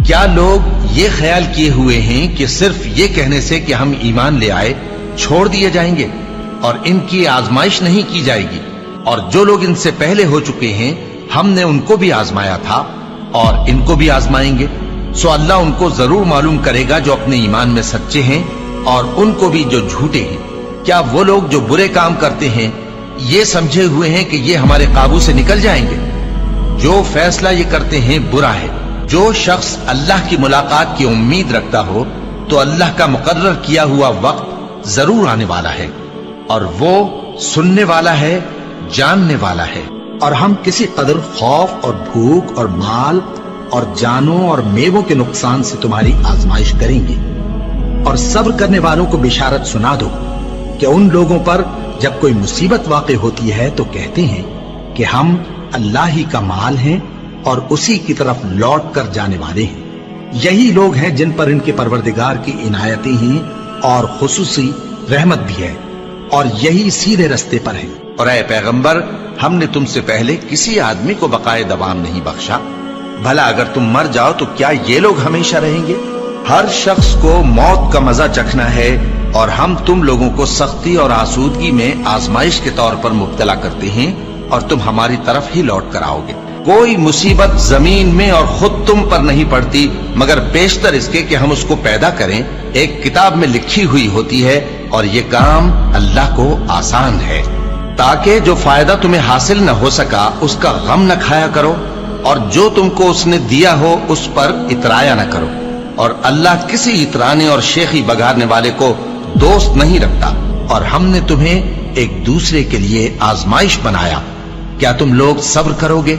کیا لوگ یہ خیال کیے ہوئے ہیں کہ صرف یہ کہنے سے کہ ہم ایمان لے آئے چھوڑ دیے جائیں گے اور ان کی آزمائش نہیں کی جائے گی؟ اور جو لوگ ان سے پہلے ہو چکے ہیں ہم نے ان کو بھی آزمایا تھا اور ان کو بھی آزمائیں گے، سو اللہ ان کو ضرور معلوم کرے گا جو اپنے ایمان میں سچے ہیں اور ان کو بھی جو جھوٹے ہیں۔ کیا وہ لوگ جو برے کام کرتے ہیں یہ سمجھے ہوئے ہیں کہ یہ ہمارے قابو سے نکل جائیں گے؟ جو فیصلہ یہ کرتے ہیں برا ہے۔ جو شخص اللہ کی ملاقات کی امید رکھتا ہو تو اللہ کا مقرر کیا ہوا وقت ضرور آنے والا ہے، اور وہ سننے والا ہے، جاننے والا ہے۔ اور ہم کسی قدر خوف اور بھوک اور مال اور جانوں اور میووں کے نقصان سے تمہاری آزمائش کریں گے، اور صبر کرنے والوں کو بشارت سنا دو کہ ان لوگوں پر جب کوئی مصیبت واقع ہوتی ہے تو کہتے ہیں کہ ہم اللہ ہی کا مال ہیں اور اسی کی طرف لوٹ کر جانے والے ہیں۔ یہی لوگ ہیں جن پر ان کے پروردگار کی عنایتیں ہیں اور خصوصی رحمت بھی ہے، اور یہی سیدھے رستے پر ہیں۔ اور اے پیغمبر، ہم نے تم سے پہلے کسی آدمی کو بقائے دوام نہیں بخشا، بھلا اگر تم مر جاؤ تو کیا یہ لوگ ہمیشہ رہیں گے؟ ہر شخص کو موت کا مزہ چکھنا ہے، اور ہم تم لوگوں کو سختی اور آسودگی میں آزمائش کے طور پر مبتلا کرتے ہیں، اور تم ہماری طرف ہی لوٹ کر آؤ گے۔ کوئی مصیبت زمین میں اور خود تم پر نہیں پڑتی مگر بیشتر اس کے کہ ہم اس کو پیدا کریں ایک کتاب میں لکھی ہوئی ہوتی ہے، اور یہ کام اللہ کو آسان ہے، تاکہ جو فائدہ تمہیں حاصل نہ ہو سکا اس کا غم نہ کھایا کرو، اور جو تم کو اس نے دیا ہو اس پر اترایا نہ کرو۔ اور اللہ کسی اترانے اور شیخی بگاڑنے والے کو دوست نہیں رکھتا۔ اور ہم نے تمہیں ایک دوسرے کے لیے آزمائش بنایا، کیا تم لوگ صبر کرو گے؟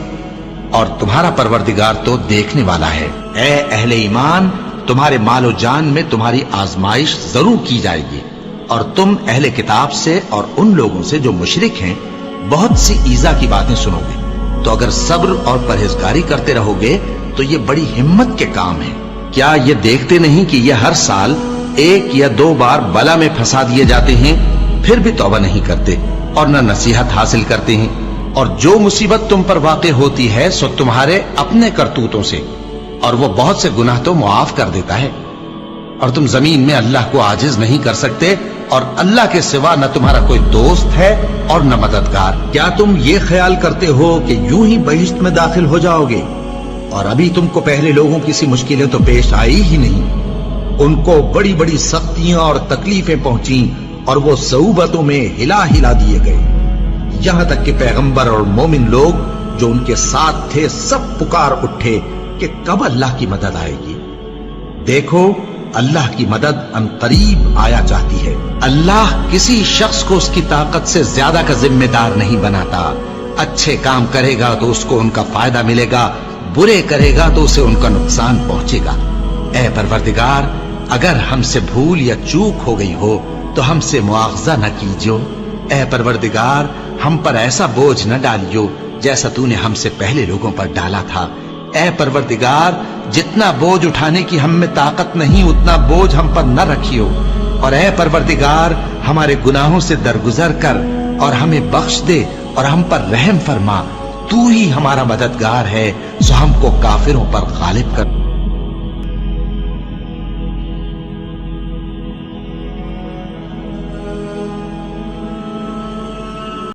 اور تمہارا پروردگار تو دیکھنے والا ہے۔ اے اہل ایمان، تمہارے مال و جان میں تمہاری آزمائش ضرور کی جائے گی، اور تم اہل کتاب سے اور ان لوگوں سے جو مشرک ہیں بہت سی ایذا کی باتیں سنو گے، تو اگر صبر اور پرہیزگاری کرتے رہو گے تو یہ بڑی ہمت کے کام ہے۔ کیا یہ دیکھتے نہیں کہ یہ ہر سال 1 یا 2 بار بلا میں پھنسا دیے جاتے ہیں، پھر بھی توبہ نہیں کرتے اور نہ نصیحت حاصل کرتے ہیں؟ اور جو مصیبت تم پر واقع ہوتی ہے سو تمہارے اپنے کرتوتوں سے، اور وہ بہت سے گناہ تو معاف کر دیتا ہے۔ اور تم زمین میں اللہ کو عاجز نہیں کر سکتے، اور اللہ کے سوا نہ تمہارا کوئی دوست ہے اور نہ مددگار۔ کیا تم یہ خیال کرتے ہو کہ یوں ہی بہشت میں داخل ہو جاؤ گے؟ اور ابھی تم کو پہلے لوگوں کی سی مشکلیں تو پیش آئی ہی نہیں۔ ان کو بڑی بڑی سختیاں اور تکلیفیں پہنچیں، اور وہ صعوبتوں میں ہلا ہلا دیے گئے، یہاں تک کہ پیغمبر اور مومن لوگ جو ان کے ساتھ تھے سب پکار اٹھے کہ کب اللہ کی مدد آئے گی۔ دیکھو، اللہ کی مدد ان قریب آیا چاہتی ہے۔ اللہ کسی شخص کو اس کی طاقت سے زیادہ کا ذمہ دار نہیں بناتا۔ اچھے کام کرے گا تو اس کو ان کا فائدہ ملے گا، برے کرے گا تو اسے ان کا نقصان پہنچے گا۔ اے پروردگار، اگر ہم سے بھول یا چوک ہو گئی ہو تو ہم سے مواخذہ نہ کیجو۔ اے پروردگار، ہم پر ایسا بوجھ نہ ڈالیو جیسا تو نے ہم سے پہلے لوگوں پر ڈالا تھا۔ اے پروردگار، جتنا بوجھ اٹھانے کی ہم میں طاقت نہیں اتنا بوجھ ہم پر نہ رکھیو، اور اے پروردگار، ہمارے گناہوں سے درگزر کر اور ہمیں بخش دے اور ہم پر رحم فرما۔ تو ہی ہمارا مددگار ہے، سو ہم کو کافروں پر غالب کر۔